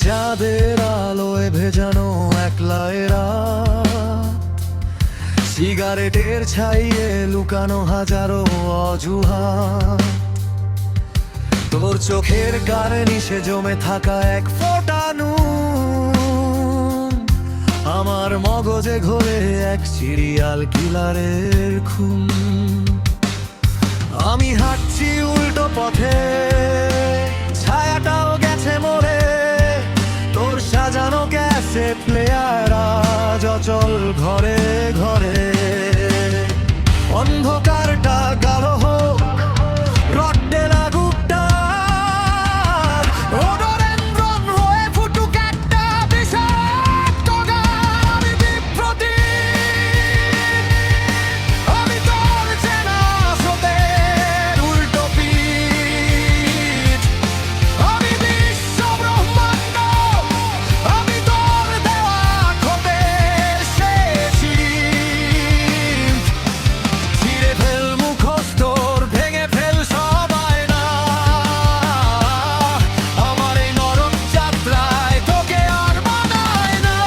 চাঁদের আলোয় ভেজানো একলা রাত, সিগারেটের ছাইয়ে লুকানো হাজারো অজুহাত। তোর চোখের কারণে জমে থাকা এক ফোঁটা নুন আমার মগজে ঘোরে এক সিরিয়াল কিলারের খুন। আমি হাঁটছি উল্টো পথে, ছায়াটাও গেছে মরে, তোর সাজানো ক্যাসেট প্লেয়ার আজ অচল ঘরে ঘরে। অন্ধকারটা গাঢ় হোক, রড্ডে লাগুক টান, রডোডেনড্রন হয়ে ফুটুক একটা বিষাক্ত গান। আমি বিপ্রতীক, আমি তোর চেনা স্রোতের উল্টো পিঠ। আমি বিশ্ব ব্রহ্মাণ্ড, আমি তোর দেওয়া ক্ষতের শেষ ইট। ছিঁড়ে ফেল মুখোশ তোর, ভেঙে ফেল সব আয়না, আমার এই নরক যাত্রায় তোকে আর মানায় না।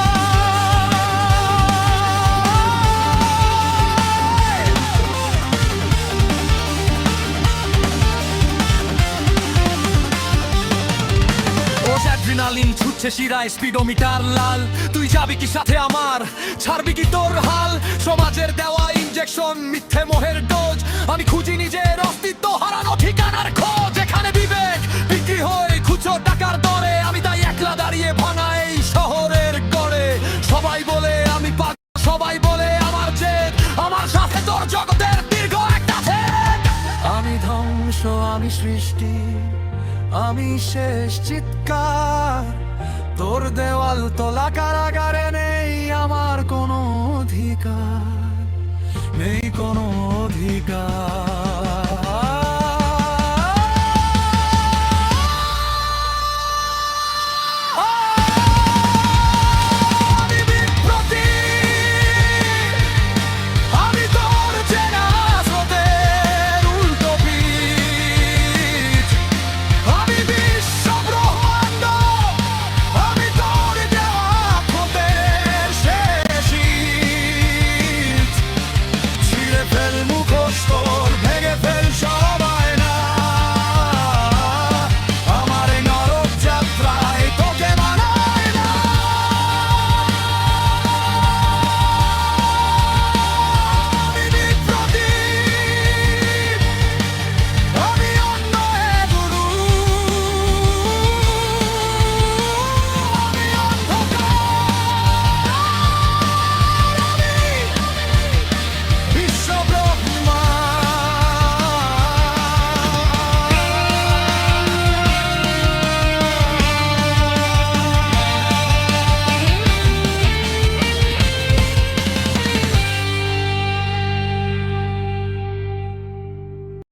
ও অ্যাড্রিনালিন ছুটছে শিরায়, স্পিডোমিটার লাল। তুই যাবি কি সাথে আমার, ছাড়বি কি তোর হাল? সমাজের দেওয়া ইনজেকশন, মিথ্যে মোহের ডোজ। আমি খুঁজি নিজের অস্তিত্ব হারানো ঠিকানার খোঁজ। এখানে বিবেক বিক্রি হয় খুচরো টাকার দরে, আমি তাই একলা দাঁড়িয়ে ভাঙা এই শহরের গড়ে। সবাই বলে আমি পাগল, সবাই বলে আমার জেদ, আমার সাথে তোর জগতের দীর্ঘ একটা ছেদ। আমি ধ্বংস, আমি সৃষ্টি, আমি শেষ চিৎকার। তোর দেওয়াল তোলা কারাগারে নেই আমার কোনো অধিকার, নেই কোনো অধিকার।